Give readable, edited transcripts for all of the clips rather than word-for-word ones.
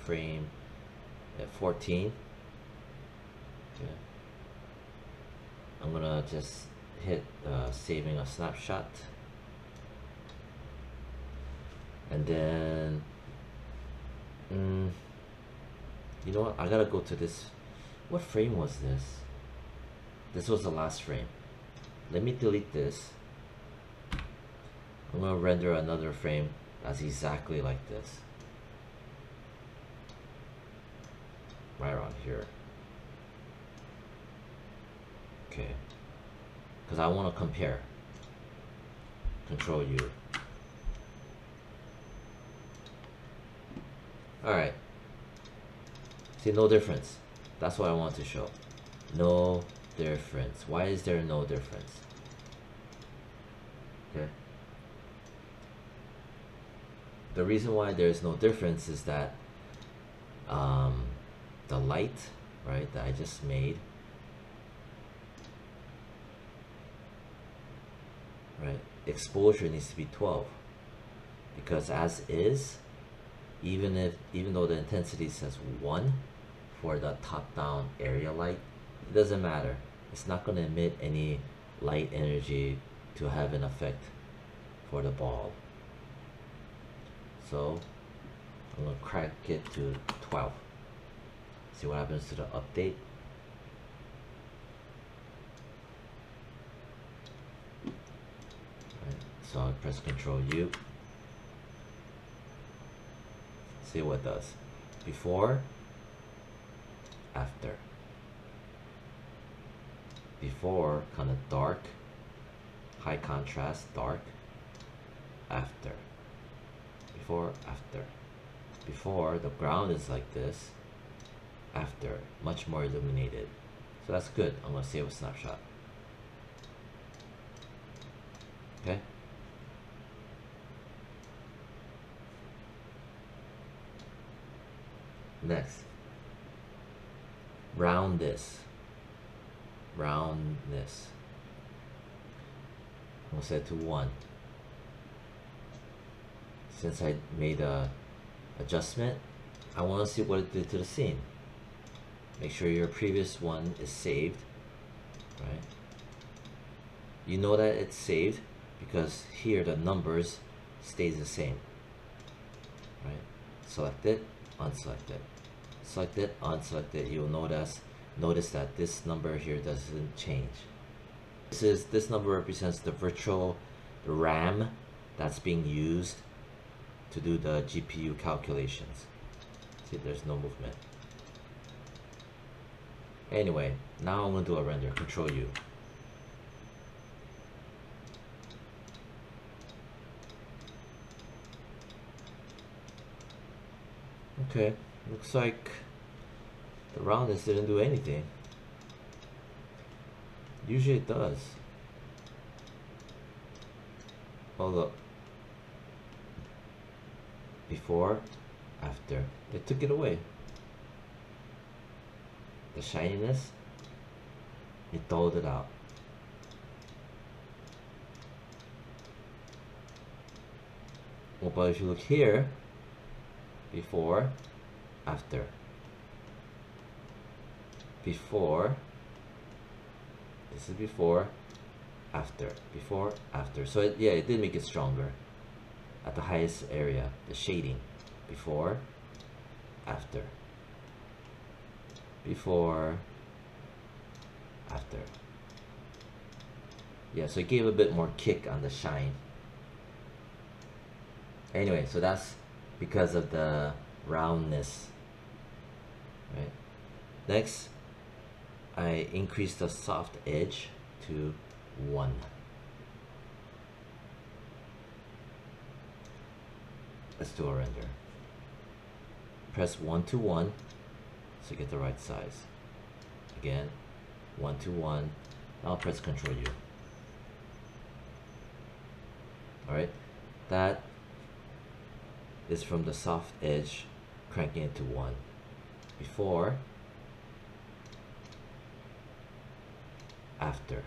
frame at 14. Okay. I'm gonna just hit saving a snapshot, and then you know what, I gotta go to this. What frame was this? This was the last frame. Let me delete this. I'm gonna render another frame that's exactly like this, right around here. Okay, because I want to compare. Control U. Alright, see, no difference. That's what I want to show. No difference. Why is there no difference? Okay, the reason why there's no difference is that the light, right, that I just made, right, exposure needs to be 12, because as is, even though the intensity says 1 for the top-down area light, it doesn't matter. It's not going to emit any light energy to have an effect for the ball. So I'm going to crank it to 12. See what happens to the update. Right, so I'll press Control U. See what it does. Before, after. Before, kind of dark, high contrast, dark. After. Before, after. Before, the ground is like this. After, much more illuminated. So that's good. I'm going to save a snapshot. Okay. Next, roundness. Roundness. We'll set it to 1. Since I made a adjustment, I want to see what it did to the scene. Make sure your previous one is saved, right? You know that it's saved because here the numbers stays the same, right? Select it, unselect it, select it, unselect it. You'll notice that this number here doesn't change. This number represents the virtual RAM that's being used to do the GPU calculations. See, there's no movement. Anyway, now I'm going to do a render. Control U. Okay, looks like the roundness didn't do anything. Usually it does. Oh look. Before, after. They took it away. The shininess, it dulled it out. Well, but if you look here, before, after. Before, this is before, after. Before, after. So it did make it stronger at the highest area, the shading. Before, after. Before, after. Yeah, so it gave a bit more kick on the shine. Anyway, so that's because of the roundness, right? Next, I increased the soft edge to 1. Let's do a render. Press 1 to 1 to get the right size. Again, 1 to 1. Now press Control U. Alright, that is from the soft edge cranking it to 1. Before, after.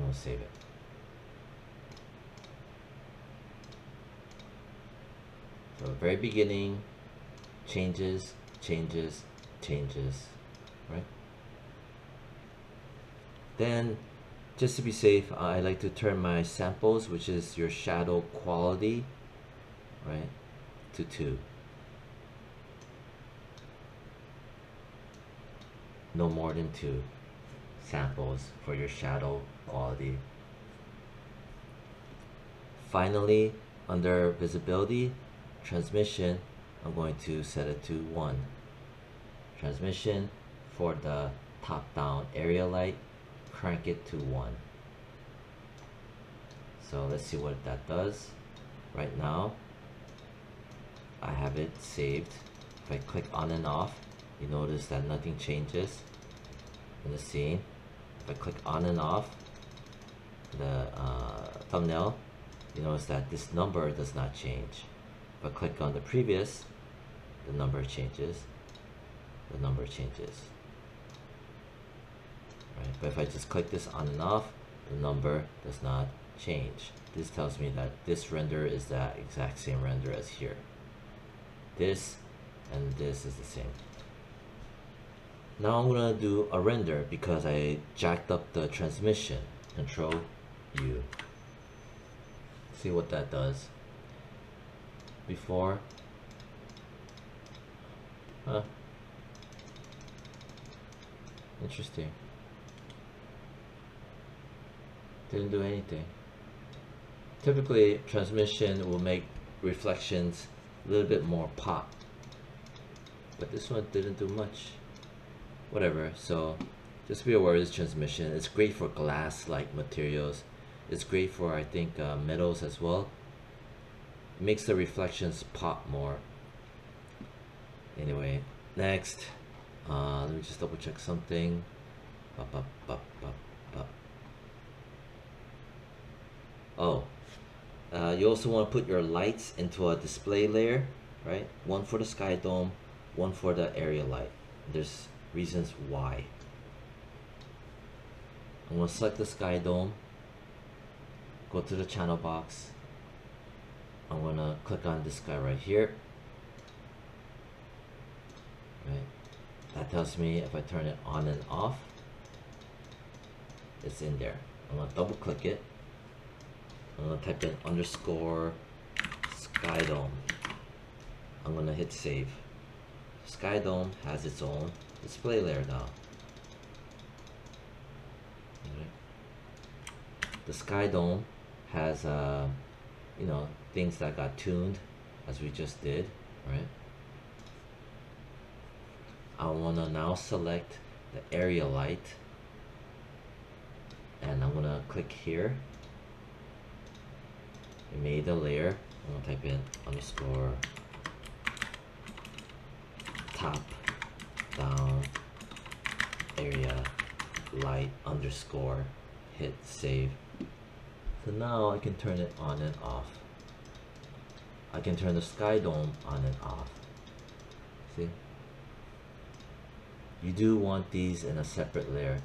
we'll save it. So very beginning, changes, changes, changes, right? Then, just to be safe, I like to turn my samples, which is your shadow quality, right, to 2. No more than 2 samples for your shadow quality. Finally, under visibility, transmission, I'm going to set it to 1. Transmission for the top-down area light, crank it to 1. So let's see what that does. Right now, I have it saved. If I click on and off, you notice that nothing changes in the scene. If I click on and off the thumbnail, you notice that this number does not change. If I click on the previous, the number changes. The number changes. Right? But if I just click this on and off, the number does not change. This tells me that this render is the exact same render as here. This and this is the same. Now I'm gonna do a render because I jacked up the transmission. Control U. See what that does. Before, interesting. Didn't do anything. Typically, transmission will make reflections a little bit more pop, but this one didn't do much. Whatever. So just be aware of this transmission. It's great for glass-like materials. It's great for, I think, metals as well. It makes the reflections pop more. Anyway, next, let me just double check something. Oh, you also want to put your lights into a display layer, right? One for the sky dome, one for the area light. There's reasons why. I'm going to select the sky dome, go to the channel box. I'm going to click on this guy right here. Right. That tells me if I turn it on and off, it's in there. I'm going to double click it. I'm going to type in underscore sky dome. I'm going to hit save. Sky dome has its own display layer now. Okay. The sky dome has you know, things that got tuned as we just did, right? I want to now select the area light, and I'm going to click here. I made a layer. I'm going to type in underscore top down area light underscore, hit save. So now I can turn it on and off. I can turn the sky dome on and off. See? You do want these in a separate layer.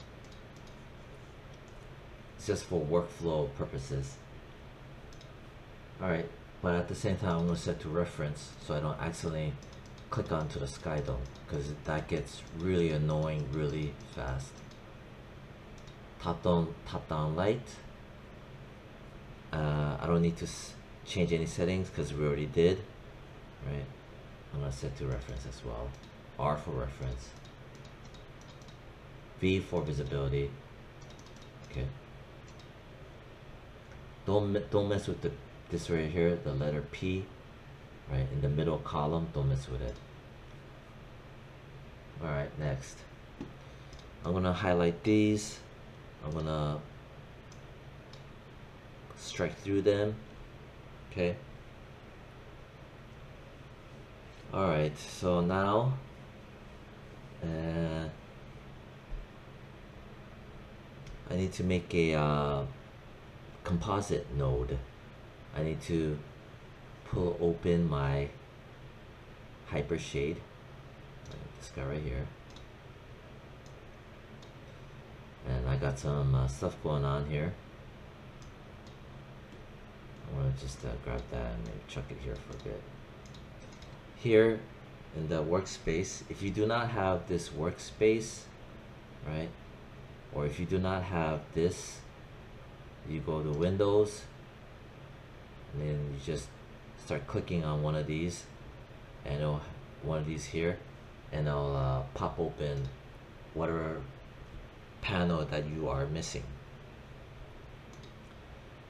It's just for workflow purposes. Alright, but at the same time I'm going to set to reference so I don't accidentally click onto the sky dome, because that gets really annoying really fast. Top down light. I don't need to change any settings because we already did, right? I'm going to set to reference as well. R for reference. V for visibility. Okay. Don't mess with this right here, the letter P, right in the middle column. Don't mess with it. All right, next. I'm gonna highlight these. I'm gonna strike through them. Okay. All right. So now, I need to make a composite node. I need to pull open my hypershade, this guy right here, and I got some stuff going on here. gonna just grab that and maybe chuck it here for a bit. Here in the workspace, if you do not have this workspace, right, or if you do not have this, you go to Windows and then you just start clicking on one of these, and one of these here, and it'll pop open whatever panel that you are missing.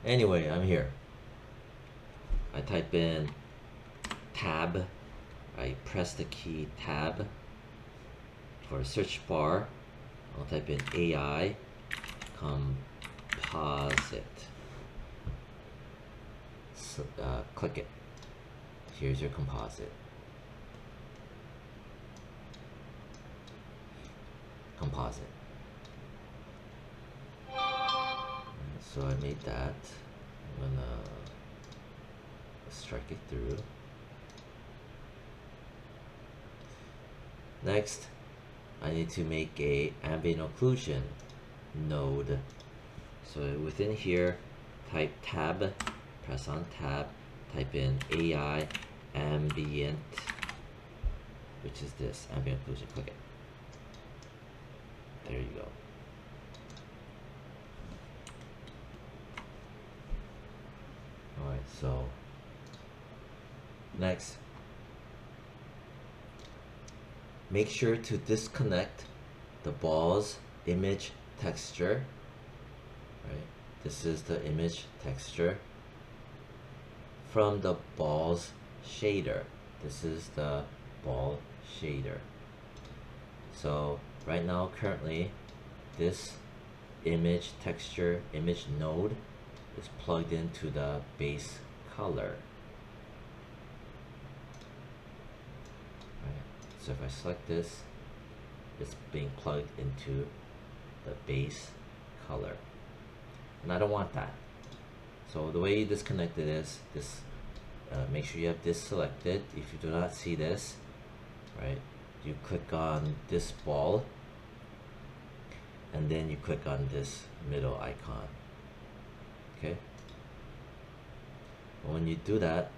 Anyway, I'm here. I type in tab, I press the key tab. For the search bar, I'll type in AI composite. So, click it. Here's your composite. Composite. So I made that. I'm gonna strike it through. Next, I need to make a ambient occlusion node. So within here, type tab, press on tab, type in AI ambient, which is this ambient occlusion. Click it. There you go. Alright, so next, make sure to disconnect the ball's image texture. Right, this is the image texture from the ball's shader. This is the ball shader. So right now, currently, this image texture, image node is plugged into the base color. Right. So if I select this, it's being plugged into the base color. And I don't want that. So the way you disconnect it is this, make sure you have this selected. If you do not see this, right, you click on this ball and then you click on this middle icon. Okay. When you do that,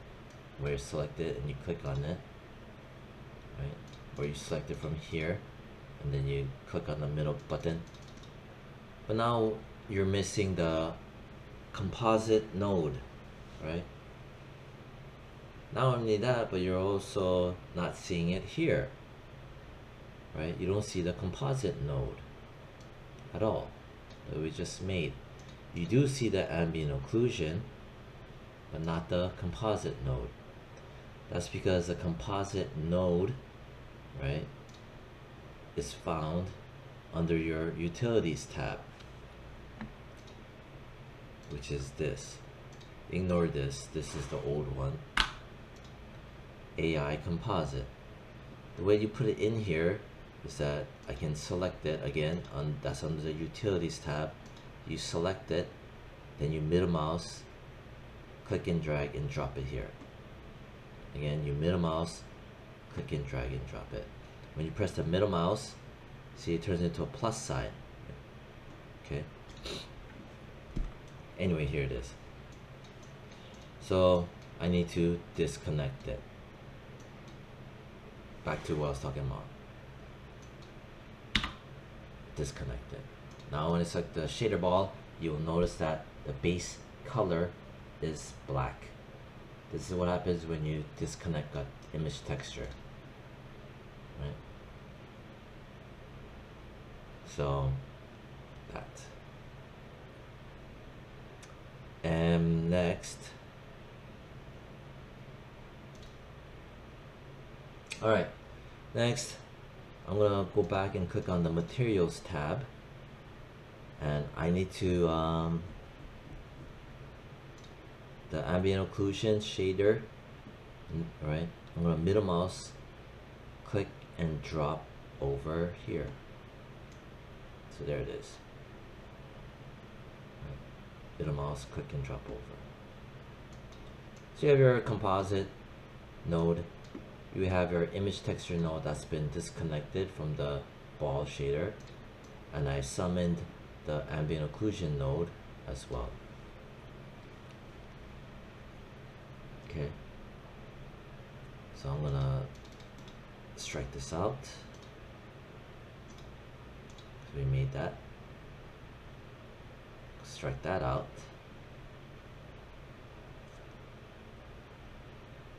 where you select it and you click on it, right, or you select it from here and then you click on the middle button, but now you're missing the composite node, right? Not only that, but you're also not seeing it here, right? You don't see the composite node at all that we just made. You do see the ambient occlusion, but not the composite node. That's because the composite node, right, is found under your Utilities tab, which is this. Ignore this. This is the old one. AI composite. The way you put it in here is that I can select it again, that's under the Utilities tab. You select it, then you middle mouse, click and drag and drop it here. Again, you middle mouse, click and drag and drop it. When you press the middle mouse, see, it turns into a plus sign. Okay. Anyway, here it is. So I need to disconnect it. Back to what I was talking about. Disconnect it. Now when it's like the shader ball, you'll notice that the base color is black. This is what happens when you disconnect that image texture. Right? So that. And next, alright, next I'm gonna go back and click on the Materials tab, and I need to the ambient occlusion shader, right? I'm gonna middle mouse, click and drop over here. So there it is. Right. Middle mouse, click and drop over. So you have your composite node. You have your image texture node that's been disconnected from the ball shader, and I summoned the ambient occlusion node as well. Okay, so I'm gonna strike this out. We made that. Strike that out.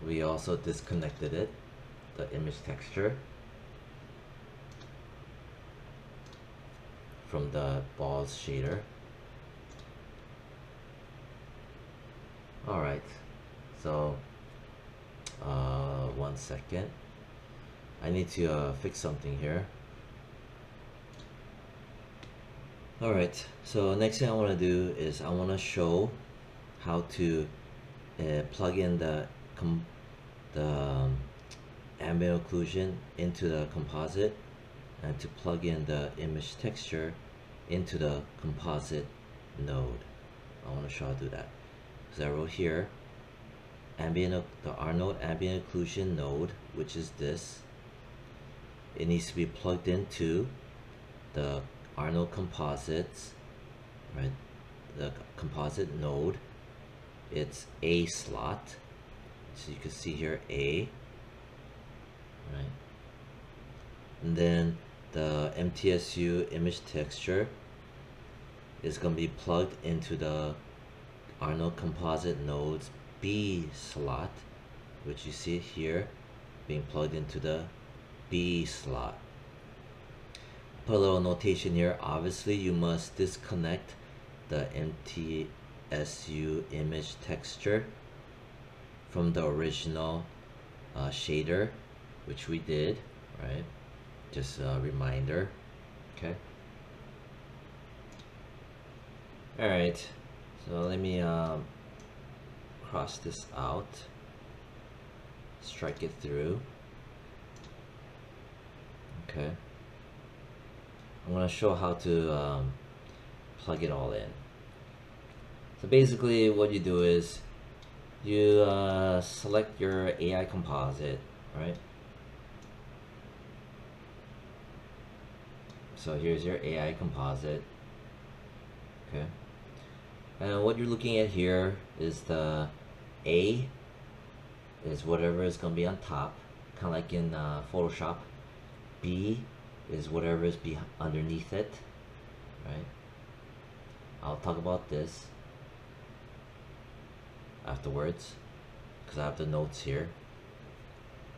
We also disconnected it, the image texture, from the balls shader. Alright, so 1 second. I need to fix something here. Alright, so next thing I want to do is I want to show how to plug in the ambient occlusion into the composite, and to plug in the image texture into the composite node. I want to show how to do that. So I wrote here the R node ambient occlusion node, which is this. It needs to be plugged into the R node composites, right? The composite node. It's A slot. So you can see here A, right? And then the MTSU image texture is going to be plugged into the R node composite node's B slot, which you see here being plugged into the B slot. Put a little notation here. Obviously, you must disconnect the MTSU image texture from the original shader, which we did, right? Just a reminder. Okay. All right. So let me cross this out, strike it through. Okay. I'm going to show how to plug it all in. So basically what you do is you select your AI composite, right? So here's your AI composite. Okay. And what you're looking at here is the A is whatever is going to be on top, kind of like in Photoshop. B is whatever is underneath it, right? I'll talk about this afterwards because I have the notes here.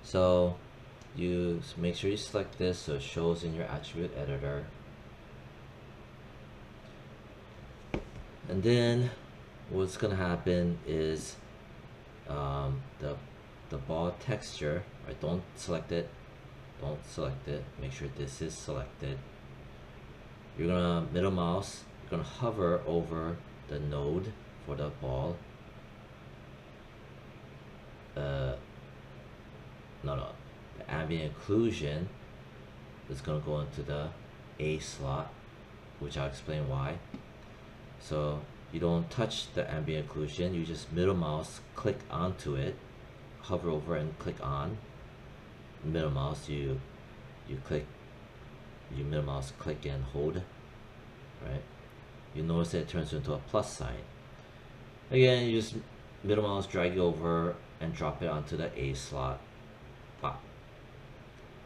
So you make sure you select this so it shows in your attribute editor. And then what's gonna happen is the ball texture, right? Don't select it. Make sure this is selected. You're gonna middle mouse. You're gonna hover over the node for the ball. No. The ambient occlusion is gonna go into the A slot, which I'll explain why. So you don't touch the ambient occlusion. You just middle mouse, click onto it, hover over and click on. Middle mouse, you middle mouse, click and hold, right? You notice that it turns into a plus sign. Again, you just middle mouse, drag it over and drop it onto the A slot. Pop.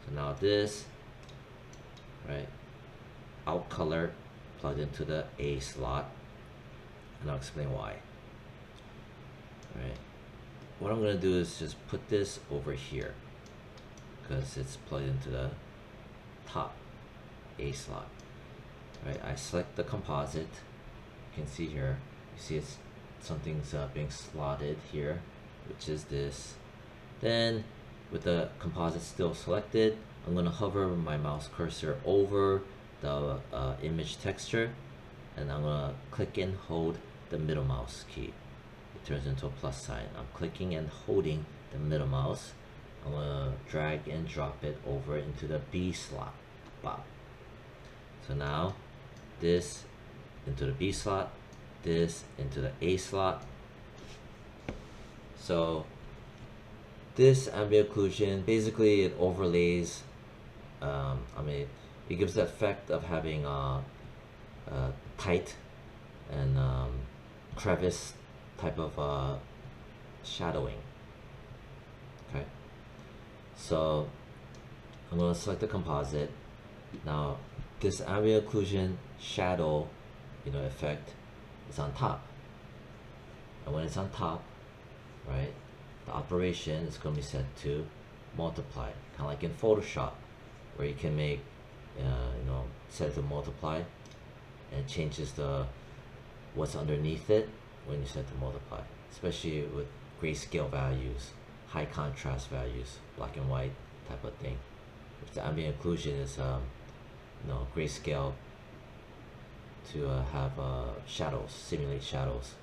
So now this, right, out color plugged into the A slot, and I'll explain why. Right. What I'm gonna do is just put this over here, because it's plugged into the top A slot. Right, I select the composite. You can see here, you see something's being slotted here, which is this. Then with the composite still selected, I'm going to hover my mouse cursor over the image texture, and I'm going to click and hold the middle mouse key. It turns into a plus sign. I'm clicking and holding the middle mouse. I'm going to drag and drop it over into the B slot. Bop. So now this into the B slot, this into the A slot. So this ambient occlusion, basically it overlays, it gives the effect of having tight and crevice type of shadowing, So I'm going to select the composite. Now this ambient occlusion shadow, effect is on top. And when it's on top, right, the operation is going to be set to multiply, kind of like in Photoshop, where you can make, set it to multiply, and it changes the what's underneath it when you set to multiply, especially with grayscale values, high contrast values, black and white type of thing. If the ambient occlusion is grayscale, to have shadows, simulate shadows,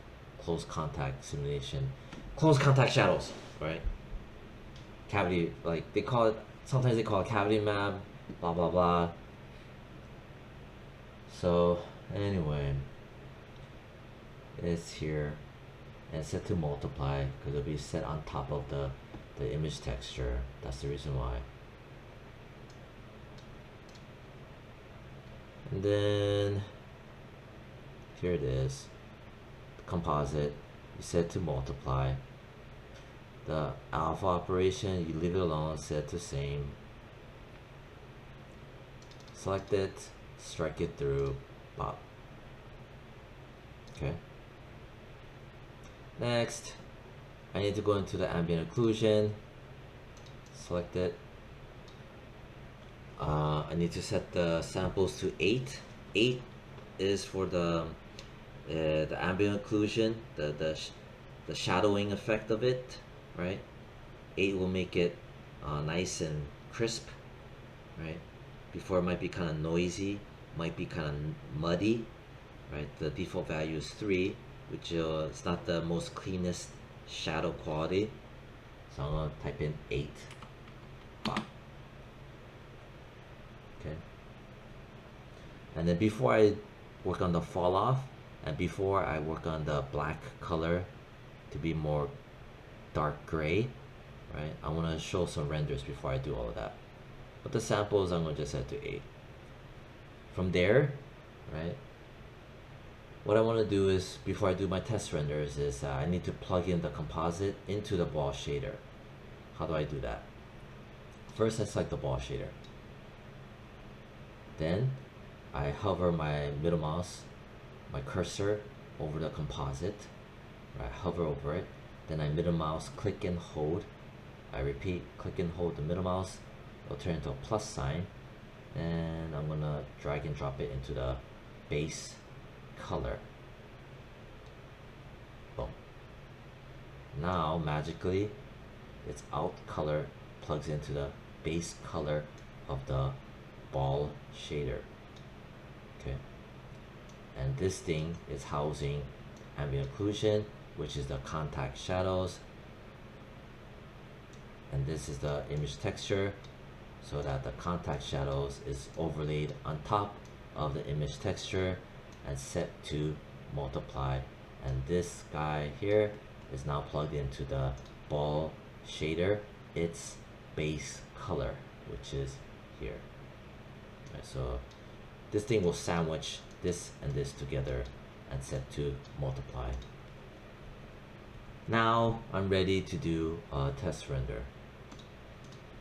close contact simulation, close contact shadows, right? Cavity, like they call it, sometimes they call it cavity map, blah blah blah. So anyway, it's here and set to multiply because it'll be set on top of the image texture. That's the reason why. And then here it is, the composite, you set to multiply. The alpha operation, you leave it alone, set to same. Select it, strike it through, pop. Okay. Next, I need to go into the ambient occlusion, select it. I need to set the samples to 8. 8 is for the ambient occlusion, the shadowing effect of it, right? 8 will make it nice and crisp, right? Before it might be kind of noisy, might be kind of muddy, right? The default value is 3, which is not the most cleanest shadow quality. So I'm gonna type in 8. Wow. Okay. And then before I work on the fall off, and before I work on the black color to be more dark gray, right? I want to show some renders before I do all of that. But the samples I'm going to just set to 8. From there, right, what I want to do is, before I do my test renders, is I need to plug in the composite into the ball shader. How do I do that? First I select the ball shader. Then I hover my middle mouse, my cursor over the composite, right? Hover over it. Then I middle mouse, click and hold. I repeat, click and hold the middle mouse. It'll turn into a plus sign. And I'm gonna drag and drop it into the base color. Boom. Now magically, its out color plugs into the base color of the ball shader. Okay. And this thing is housing ambient occlusion, which is the contact shadows, and this is the image texture, so that the contact shadows is overlaid on top of the image texture and set to multiply. And this guy here is now plugged into the ball shader, its base color, which is here. Right, so this thing will sandwich this and this together and set to multiply. Now I'm ready to do a test render.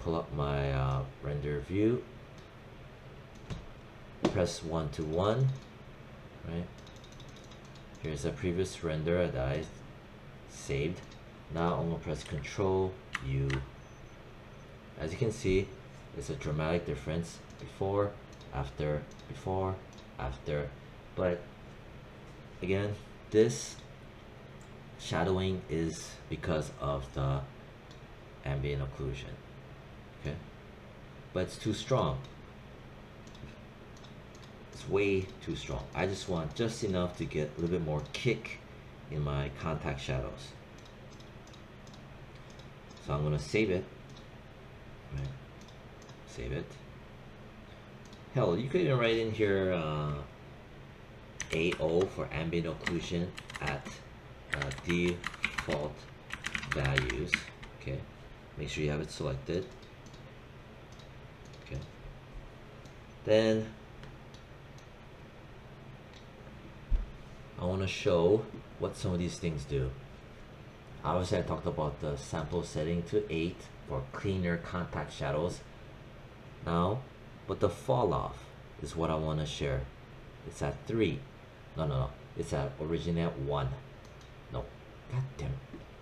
Pull up my render view, press 1 to 1, right? Here's a previous render that I saved. Now I'm gonna press Control U. As you can see, it's a dramatic difference. Before, after, before, after. But again, this shadowing is because of the ambient occlusion. Okay, but it's too strong. It's way too strong. I just want just enough to get a little bit more kick in my contact shadows. So I'm gonna save it. Right. Save it. Hell, you could even write in here AO for ambient occlusion at default values. Okay, make sure you have it selected. Okay, then I want to show what some of these things do. Obviously I talked about the sample setting to 8 for cleaner contact shadows. Now, but the fall off is what I want to share. It's at 3. No. It's at originally at 1. No. God damn it.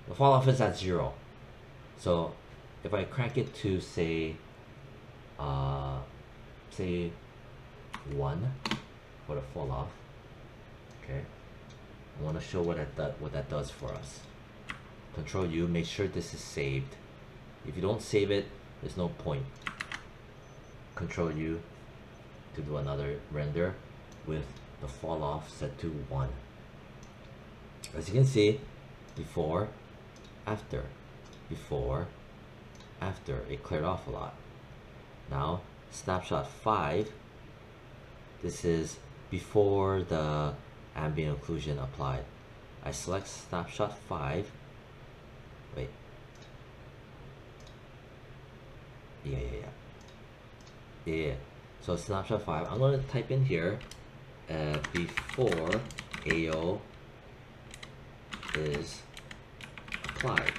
The fall off is at 0. So if I crank it to say 1 for the fall off, okay, I want to show what that does for us. Control U, make sure this is saved. If you don't save it, there's no point. Control U to do another render with the fall off set to 1. As you can see, before, after, before, after, it cleared off a lot. Now, snapshot 5, this is before the ambient occlusion applied. I select snapshot 5. Wait. Yeah. So snapshot 5, I'm going to type in here before AO is applied.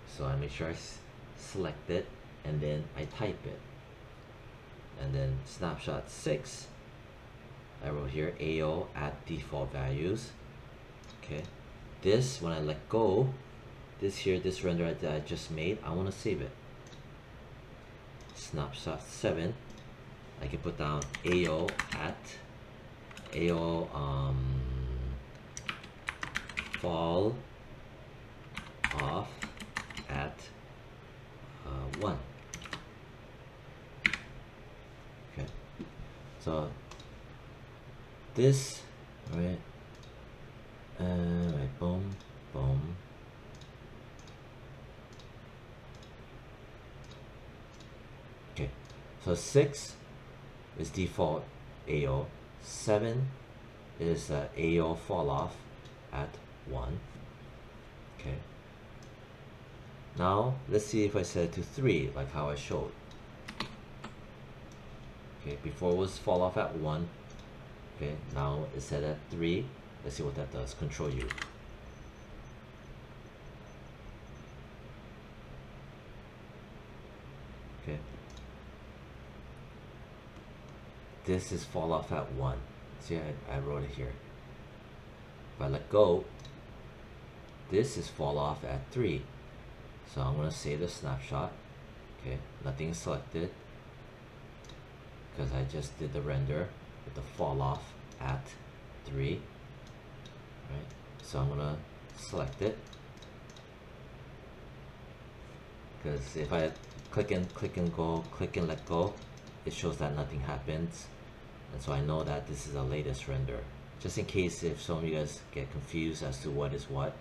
So I make sure I select it and then I type it. And then snapshot 6, I wrote here AO at default values. Okay. This, when I let go, this render that I just made, I want to save it. Snapshot 7, I can put down AO at fall off at 1. Okay, so this, right, boom. Okay, so 6 is default AO, 7 is AO fall off at 1. Okay, now let's see if I set it to 3 like how I showed. Okay, before it was fall off at 1. Okay, now it's set at 3. Let's see what that does. Control U. Okay, this is fall off at 1. See, I wrote it here. If I let go, this is fall off at 3. So I'm going to save the snapshot. Okay, nothing is selected because I just did the render with the fall off at 3. Right, so I'm going to select it, because if I click and go, click and let go, it shows that nothing happens. And so I know that this is the latest render. Just in case if some of you guys get confused as to what is what,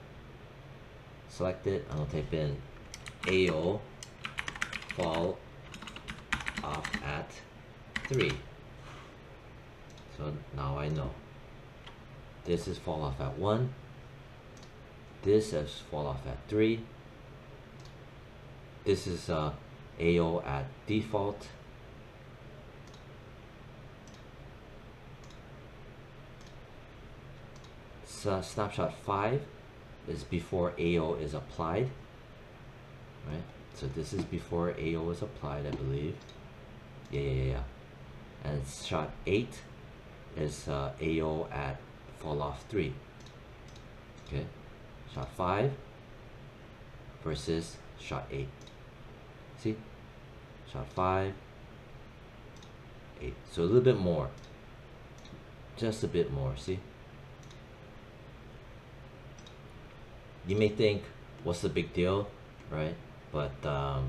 select it. I'm going to type in AO fall off at 3. So now I know. This is fall off at 1. This is fall off at 3. This is AO at default. Snapshot 5 is before AO is applied. Right? So this is before AO is applied, I believe. Yeah. And shot 8 is AO at fall off 3. Okay, shot 5 versus shot 8. See, shot 5, 8. So a little bit more, just a bit more. See, you may think, what's the big deal, right? But I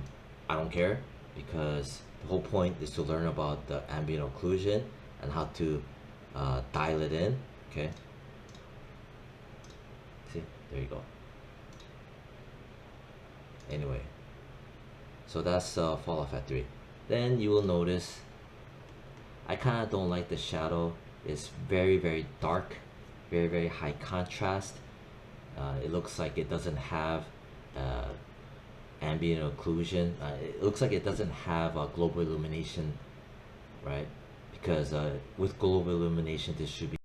don't care, because the whole point is to learn about the ambient occlusion and how to dial it in. Okay, see, there you go. Anyway, so that's fall off at 3. Then you will notice I kind of don't like the shadow. It's very dark, very high contrast. It looks like it doesn't have ambient occlusion. It looks like it doesn't have global illumination, right? Because with global illumination, this should be